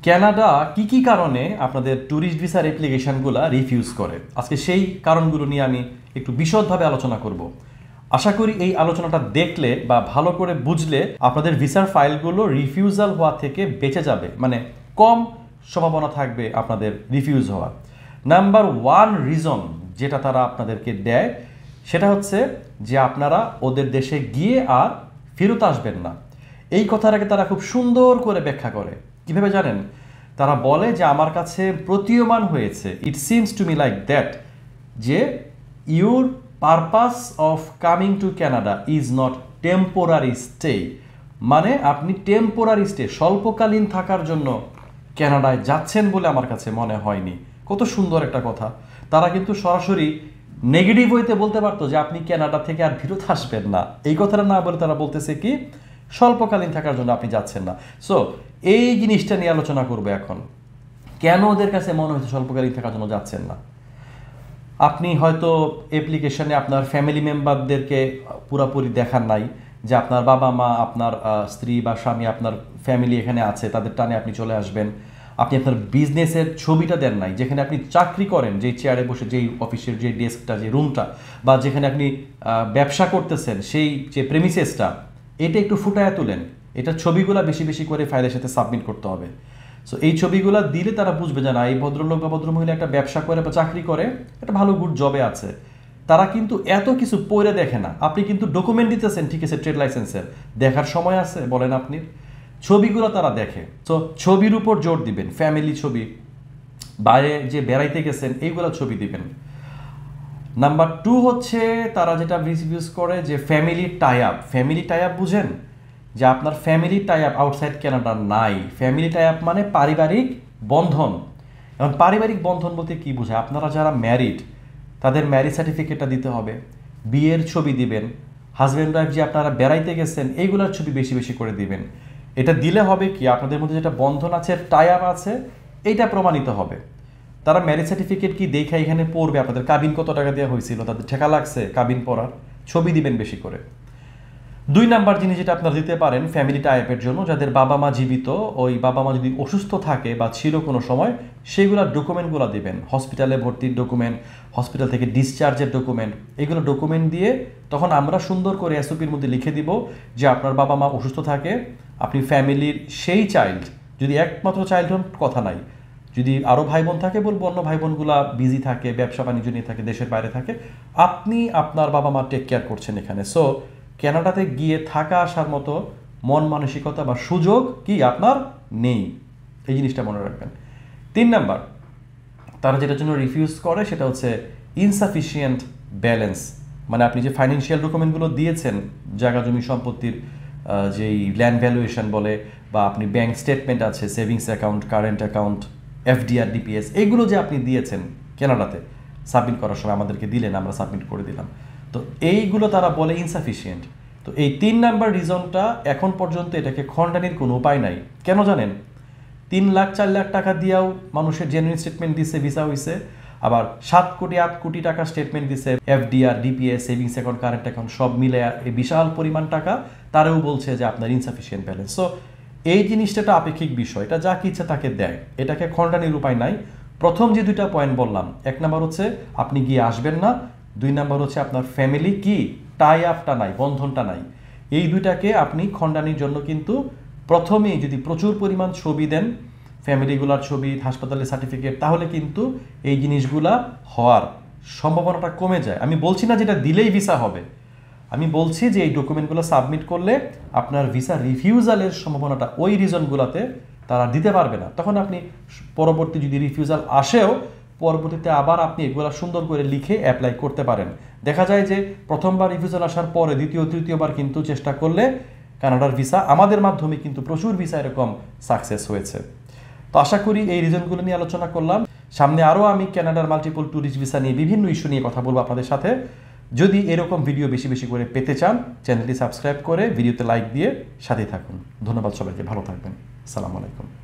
Canada কি কারণে আপনাদের ট্যুরিস্ট ভিসার অ্যাপ্লিকেশনগুলো রিফিউজ করে, আজকে সেই কারণগুলো নিয়ে আমি একটু বিশদভাবে আলোচনা করব। আশা করি এই আলোচনাটা দেখলে বা ভালো করে বুঝলে আপনাদের ভিসার ফাইলগুলো রিফিউজাল হওয়া থেকে বেঁচে যাবে, মানে কম সম্ভাবনা থাকবে আপনাদের রিফিউজ হওয়ার। নাম্বার ওয়ান রিজন যেটা তারা আপনাদেরকে দেয় সেটা হচ্ছে যে আপনারা ওদের দেশে গিয়ে আর ফেরত আসবেন না। এই কথাটাকে তারা খুব সুন্দর করে ব্যাখ্যা করে। কিভাবে জানেন? তারা বলে যে আমার কাছে প্রতীয়মান হয়েছে, it seems to me like that, যে your purpose of coming to Canada is not temporary stay, মানে আপনি টেম্পোরারি স্টে স্বল্পকালীন থাকার জন্য কানাডায় যাচ্ছেন বলে আমার কাছে মনে হয়নি। কত সুন্দর একটা কথা। তারা কিন্তু সরাসরি নেগেটিভ হইতে বলতে পারতো যে আপনি কানাডা থেকে আর ফেরত আসবেন না, এই কথাটা না বলে তারা বলতেছে কি স্বল্পকালীন থাকার জন্য আপনি যাচ্ছেন না। সো এই জিনিসটা নিয়ে আলোচনা করবো এখন, কেন ওদের কাছে মনে হচ্ছে স্বল্পকালীন থাকার জন্য যাচ্ছেন না। আপনি হয়তো অ্যাপ্লিকেশনে আপনার ফ্যামিলি মেম্বারদেরকে পুরোপুরি দেখান নাই যে আপনার বাবা মা, আপনার স্ত্রী বা স্বামী, আপনার ফ্যামিলি এখানে আছে, তাদের টানে আপনি চলে আসবেন। আপনি আপনার বিজনেসের ছবিটা দেন নাই, যেখানে আপনি চাকরি করেন, যেই চেয়ারে বসে, যেই অফিসের যে ডেস্কটা, যে রুমটা, বা যেখানে আপনি ব্যবসা করতেছেন সেই যে প্রেমিসেসটা, এটা একটু ফুটায় তুলেন। এটা ছবিগুলো বেশি বেশি করে ফাইলের সাথে সাবমিট করতে হবে। সো এই ছবিগুলো দিলে তারা বুঝবে যে না, এই ভদ্রলোক বা ভদ্রমহিলা একটা ব্যবসা করে বা চাকরি করে, একটা ভালো গুড জবে আছে। তারা কিন্তু এত কিছু পড়ে দেখে না। আপনি কিন্তু ডকুমেন্ট দিতেছেন, ঠিক আছে, ট্রেড লাইসেন্সের, দেখার সময় আছে বলেন আপনি? ছবিগুলো তারা দেখে। সো ছবির উপর জোর দিবেন, ফ্যামিলি ছবি, বাইরে যে বেড়াইতে গেছেন এইগুলো ছবি দিবেন। নাম্বার টু হচ্ছে তারা যেটা রিভিউজ করে যে family tie up. Family tie up বুঝেন? যে আপনার family tie up outside Canada নাই। ফ্যামিলি টাই আপ মানে পারিবারিক বন্ধন। এখন পারিবারিক বন্ধন বলতে কি বোঝায়? আপনারা যারা ম্যারিড তাদের ম্যারিজ সার্টিফিকেটটা দিতে হবে, বিয়ের ছবি দিবেন, হাজব্যান্ড ওয়াইফ যে আপনারা বেড়াইতে গেছেন এইগুলোর ছবি বেশি বেশি করে দিবেন। এটা দিলে হবে কি, আপনাদের মধ্যে যেটা বন্ধন আছে, টাই আপ আছে, এইটা প্রমাণিত হবে। তারা ম্যারেজ সার্টিফিকেট কি দেখা এখানে পড়বে, আপনাদের কাবিন কত টাকা দেওয়া হয়েছিল, তাদের ঠেকা লাগছে কাবিন পড়ার, ছবি দিবেন বেশি করে। দুই নাম্বার জিনিস যেটা আপনারা দিতে পারেন ফ্যামিলি টাইপের জন্য, যাদের বাবা মা জীবিত, ওই বাবা মা যদি অসুস্থ থাকে বা ছিল কোনো সময়, সেইগুলোর ডকুমেন্টগুলো দিবেন। হসপিটালে ভর্তির ডকুমেন্ট, হসপিটাল থেকে ডিসচার্জের ডকুমেন্ট, এগুলো ডকুমেন্ট দিয়ে তখন আমরা সুন্দর করে এসওপির মধ্যে লিখে দিব যে আপনার বাবা মা অসুস্থ থাকে, আপনি ফ্যামিলির সেই চাইল্ড, যদি একমাত্র চাইল্ড হন কথা নাই, যদি আরও ভাই বোন থাকে বলবো, অন্য ভাই বোনগুলা বিজি থাকে, ব্যবসা বাণিজ্য নিয়ে থাকে, দেশের বাইরে থাকে, আপনি আপনার বাবা মা টেক কেয়ার করছেন এখানে। সো কানাডাতে গিয়ে থাকা আসার মতো মন মানসিকতা বা সুযোগ কি আপনার নেই, এই জিনিসটা মনে রাখবেন। তিন নাম্বার তারা যেটার জন্য রিফিউজ করে সেটা হচ্ছে ইনসাফিসিয়েন্ট ব্যালেন্স, মানে আপনি যে ফাইন্যান্সিয়াল ডকুমেন্টগুলো দিয়েছেন, জায়গা জমি সম্পত্তির যেই ল্যান্ড ভ্যালুয়েশন বলে, বা আপনি ব্যাংক স্টেটমেন্ট আছে, savings account, current account, FDR, DPS, এইগুলো যে আপনি দিয়েছেন কানাডাতে সাবমিট করার সময় আমাদেরকে দিলেন, আমরা সাবমিট করে দিলাম, তো এইগুলো তারা বলে ইনসাফিসিয়েন্ট। তো এই 3 নাম্বার রিজনটা এখন পর্যন্ত এটাকে খণ্ডানির কোনো উপায় নাই। কেন জানেন? 3 লাখ 4 লাখ টাকা দিয়েও মানুষের জেনুইন স্টেটমেন্ট দিছে, ভিসা হয়েছে, আবার 7 কোটি 8 কোটি টাকা স্টেটমেন্ট দিছে, FDR, DPS, savings account, current account সব মিলে এই বিশাল পরিমাণ টাকা, তারাও বলছে যে আপনার ইনসাফিসিয়েন্ট ব্যালেন্স। সো এই জিনিসটা একটা আপেক্ষিক বিষয়, এটা যা কি ইচ্ছা তাকে দেয়, এটাকে খণ্ডানির উপায় নাই। প্রথম যে 2টা পয়েন্ট বললাম, 1 নাম্বার হচ্ছে আপনি গিয়ে আসবেন না, 2 নাম্বার হচ্ছে আপনার ফ্যামিলি কি টাই আপটা নাই, বন্ধনটা নাই। এই 2টাকে আপনি খণ্ডানির জন্য কিন্তু প্রথমেই যদি প্রচুর পরিমাণ ছবি দেন, ফ্যামিলিগুলার ছবি, হাসপাতালের সার্টিফিকেট, তাহলে কিন্তু এই জিনিসগুলা হওয়ার সম্ভাবনাটা কমে যায়। আমি বলছি না যেটা দিলেই ভিসা হবে, আমি বলছি যে এই ডকুমেন্টগুলো সাবমিট করলে আপনার ভিসা রিফিউজালের সম্ভাবনাটা ওই রিজনগুলোতে তারা দিতে পারবে না। তখন আপনি পরবর্তী যদি রিফিউজাল আসেও, পরবর্তীতে আবার আপনি এগুলো সুন্দর করে লিখে অ্যাপ্লাই করতে পারেন। দেখা যায় যে প্রথমবার রিফিউজাল আসার পরে দ্বিতীয় তৃতীয়বার কিন্তু চেষ্টা করলে কানাডার ভিসা, আমাদের মাধ্যমে কিন্তু প্রচুর ভিসা এরকম সাকসেস হয়েছে। তো আশা করি এই রিজনগুলো নিয়ে আলোচনা করলাম। সামনে আরও আমি কানাডার মাল্টিপল ট্যুরিস্ট ভিসা নিয়ে বিভিন্ন ইস্যু নিয়ে কথা বলবো আপনাদের সাথে। যদি এরকম ভিডিও বেশি বেশি করে পেতে চান, চ্যানেলটি সাবস্ক্রাইব করে ভিডিওতে লাইক দিয়ে সাথে থাকুন। ধন্যবাদ সবাইকে, ভালো থাকবেন। আসসালামু আলাইকুম।